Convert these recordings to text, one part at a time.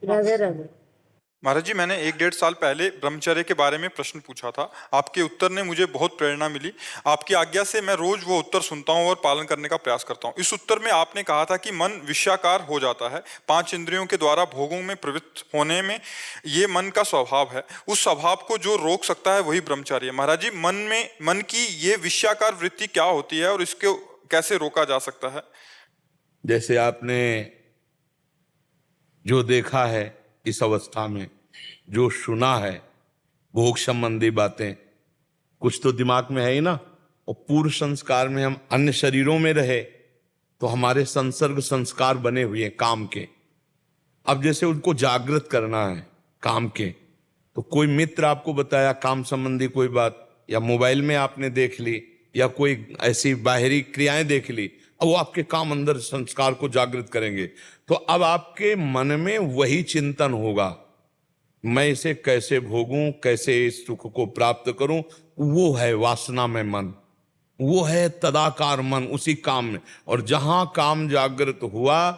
राधे राधे। महाराज जी, मैंने 1-1.5 साल पहले ब्रह्मचर्य के बारे में प्रश्न पूछा था। आपके उत्तर ने मुझे बहुत प्रेरणा मिली। आपकी आज्ञा से मैं रोज वो उत्तर सुनता हूँ और पालन करने का प्रयास करता हूँ। इस उत्तर में आपने कहा था कि मन विषयाकार हो जाता है। 5 इंद्रियों के द्वारा भोगों में प्रवृत्त होने में ये मन का स्वभाव है। उस स्वभाव को जो रोक सकता है वही ब्रह्मचारी है। महाराज जी, मन की ये विषयाकार वृत्ति क्या होती है और इसको कैसे रोका जा सकता है? जैसे आपने जो देखा है इस अवस्था में, जो सुना है भोग संबंधी बातें, कुछ तो दिमाग में है ही ना। और पूर्व संस्कार में हम अन्य शरीरों में रहे तो हमारे संसर्ग संस्कार बने हुए हैं काम के। अब जैसे उनको जागृत करना है काम के, तो कोई मित्र आपको बताया काम संबंधी कोई बात, या मोबाइल में आपने देख ली, या कोई ऐसी बाहरी क्रियाएं देख ली, अब वो आपके काम अंदर संस्कार को जागृत करेंगे। तो अब आपके मन में वही चिंतन होगा, मैं इसे कैसे भोगूं, कैसे इस सुख को प्राप्त करूं। वो है वासना में मन, वो है तदाकार मन उसी काम में। और जहां काम जागृत हुआ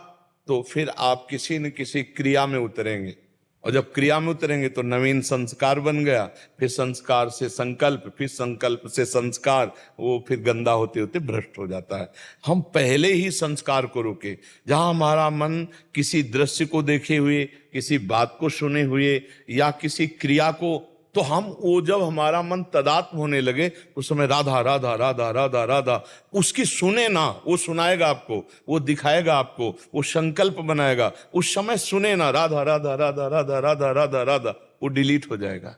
तो फिर आप किसी न किसी क्रिया में उतरेंगे, और जब क्रिया में उतरेंगे तो नवीन संस्कार बन गया, फिर संस्कार से संकल्प, फिर संकल्प से संस्कार, वो फिर गंदा होते होते भ्रष्ट हो जाता है। हम पहले ही संस्कार को रोके। जहां हमारा मन किसी दृश्य को देखे हुए, किसी बात को सुने हुए, या किसी क्रिया को, तो हम वो जब हमारा मन तदात्म होने लगे उस समय राधा राधा राधा राधा राधा उसकी सुने ना, वो सुनाएगा आपको, वो दिखाएगा आपको, वो संकल्प बनाएगा, उस समय सुने ना राधा राधा राधा राधा राधा राधा राधा, वो डिलीट हो जाएगा,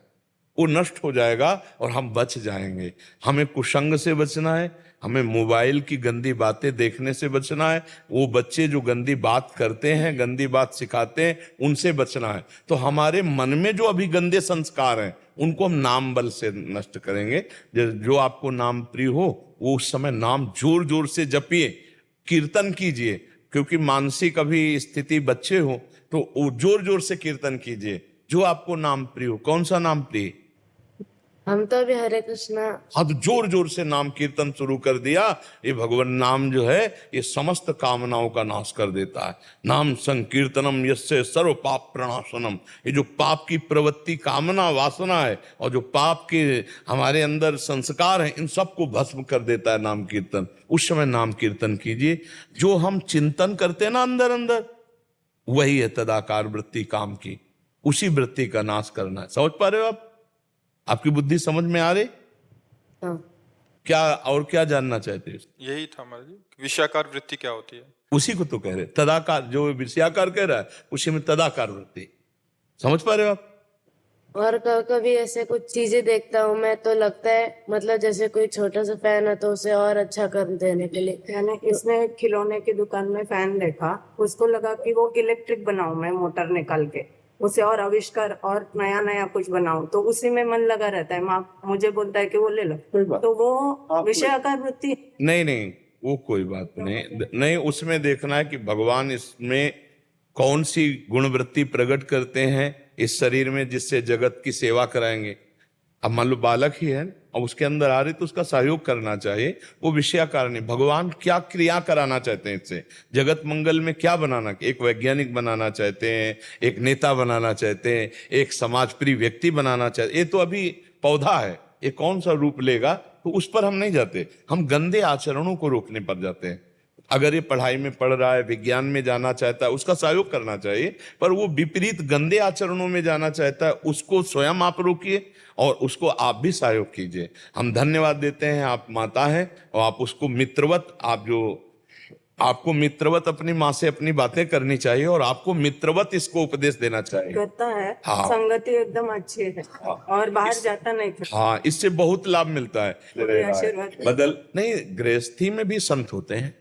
वो नष्ट हो जाएगा और हम बच जाएंगे। हमें कुसंग से बचना है, हमें मोबाइल की गंदी बातें देखने से बचना है, वो बच्चे जो गंदी बात करते हैं, गंदी बात सिखाते हैं, उनसे बचना है। तो हमारे मन में जो अभी गंदे संस्कार हैं उनको हम नाम बल से नष्ट करेंगे। जो आपको नाम प्रिय हो वो उस समय नाम जोर जोर से जपिए, कीर्तन कीजिए, क्योंकि मानसिक अभी स्थिति बच्चे हो तो जोर जोर से कीर्तन कीजिए जो आपको नाम प्रिय हो। कौन सा नाम प्रिय? हम तो अभी हरे कृष्णा। हाँ, तो जोर जोर से नाम कीर्तन शुरू कर दिया। ये भगवान नाम जो है ये समस्त कामनाओं का नाश कर देता है। नाम संकीर्तनम यस्य सर्व पाप प्रणाशनम। ये जो पाप की प्रवृत्ति, कामना, वासना है, और जो पाप के हमारे अंदर संस्कार हैं, इन सबको भस्म कर देता है नाम कीर्तन। उस समय नाम कीर्तन कीजिए। जो हम चिंतन करते हैं ना अंदर अंदर, वही है तदाकार वृत्ति काम की। उसी वृत्ति का नाश करना है। समझ पा रहे हो आप? आपकी बुद्धि समझ में आ रही? हाँ। क्या और क्या जानना चाहते हो? यही था महाराज जी, विषयाकार वृत्ति क्या होती है? उसी को तो कह रहे, तदाकार। जो विषयाकार कह रहा है उसी में तदाकार वृत्ति। समझ पा रहे हो आप? और कभी ऐसे कुछ चीजें देखता हूँ मैं तो लगता है, मतलब जैसे कोई छोटा सा फैन है तो उसे और अच्छा कर देने के लिए। मैंने इसने खिलौने की दुकान में फैन देखा, उसको लगा कि वो इलेक्ट्रिक बनाऊं मैं, मोटर निकाल के उसे और आविष्कार और नया नया कुछ बनाऊं, तो उसी में मन लगा रहता है। माँ मुझे बोलता है कि वो ले लो, तो वो विषयाकार वृत्ति नहीं नहीं, वो कोई बात नहीं। उसमें देखना है कि भगवान इसमें कौन सी गुणवृत्ति प्रकट करते हैं इस शरीर में, जिससे जगत की सेवा कराएंगे। अब मान लो बालक ही है और उसके अंदर आ रही, तो उसका सहयोग करना चाहिए। वो विषयाकार नहीं। भगवान क्या क्रिया कराना चाहते हैं इससे, जगत मंगल में क्या बनाना, एक वैज्ञानिक बनाना चाहते हैं, एक नेता बनाना चाहते हैं, एक समाज प्रिय व्यक्ति बनाना चाहते। ये तो अभी पौधा है, ये कौन सा रूप लेगा तो उस पर हम नहीं जाते। हम गंदे आचरणों को रोकने पर जाते हैं। अगर ये पढ़ाई में पढ़ रहा है, विज्ञान में जाना चाहता है, उसका सहयोग करना चाहिए। पर वो विपरीत गंदे आचरणों में जाना चाहता है, उसको स्वयं आप रोकिए और उसको आप भी सहयोग कीजिए। हम धन्यवाद देते हैं, आप माता हैं और आप उसको मित्रवत, आपको मित्रवत अपनी माँ से अपनी बातें करनी चाहिए और आपको मित्रवत इसको उपदेश देना चाहिए। करता है। हाँ। संगति एकदम अच्छी है। हाँ। और बाहर जाता नहीं था। हाँ, इससे बहुत लाभ मिलता है। आशीर्वाद बदल नहीं, गृहस्थी में भी संत होते हैं।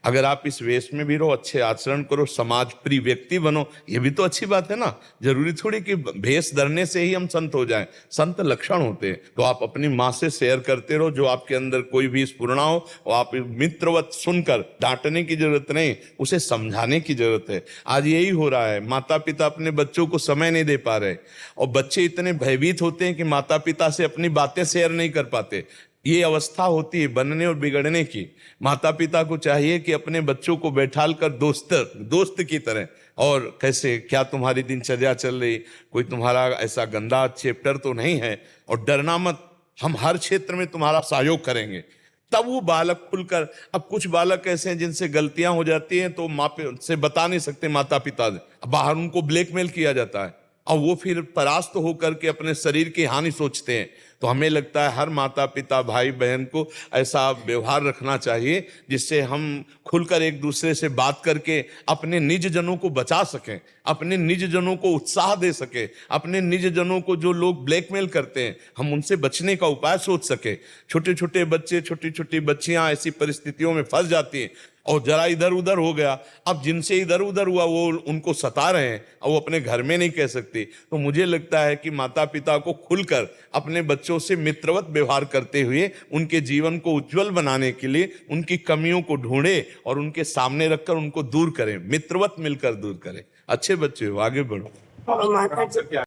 अगर आप इस वेश में भी रहो, अच्छे आचरण करो, समाज प्रिय व्यक्ति बनो, ये भी तो अच्छी बात है ना। जरूरी थोड़ी कि भेष धरने से ही हम संत हो जाएं। संत लक्षण होते हैं। तो आप अपनी माँ से शेयर करते रहो, जो आपके अंदर कोई भी स्फुरणा हो, और आप मित्रवत सुनकर, डांटने की जरूरत नहीं, उसे समझाने की जरूरत है। आज यही हो रहा है, माता पिता अपने बच्चों को समय नहीं दे पा रहे, और बच्चे इतने भयभीत होते हैं कि माता पिता से अपनी बातें शेयर नहीं कर पाते। ये अवस्था होती है बनने और बिगड़ने की। माता पिता को चाहिए कि अपने बच्चों को बैठाल कर दोस्त की तरह, और कैसे क्या तुम्हारी दिनचर्या चल रही, कोई तुम्हारा ऐसा गंदा चैप्टर तो नहीं है, और डरना मत, हम हर क्षेत्र में तुम्हारा सहयोग करेंगे। तब वो बालक खुलकर, अब कुछ बालक ऐसे हैं जिनसे गलतियां हो जाती हैं तो माँ से बता नहीं सकते माता पिता, बाहर उनको ब्लैकमेल किया जाता है और वो फिर परास्त होकर के अपने शरीर की हानि सोचते हैं। तो हमें लगता है हर माता पिता भाई बहन को ऐसा व्यवहार रखना चाहिए जिससे हम खुलकर एक दूसरे से बात करके अपने निज जनों को बचा सकें, अपने निज जनों को उत्साह दे सके, अपने निज जनों को जो लोग ब्लैकमेल करते हैं हम उनसे बचने का उपाय सोच सके। छोटे छोटे बच्चे, छोटी छोटी बच्चियां ऐसी परिस्थितियों में फंस जाती हैं और जरा इधर उधर हो गया, अब जिनसे इधर उधर हुआ वो उनको सता रहे हैं और वो अपने घर में नहीं कह सकती। तो मुझे लगता है कि माता पिता को खुलकर अपने बच्चों से मित्रवत व्यवहार करते हुए उनके जीवन को उज्जवल बनाने के लिए उनकी कमियों को ढूंढे और उनके सामने रखकर उनको दूर करें, मित्रवत मिलकर दूर करें। अच्छे बच्चे हो, आगे बढ़ो। और माता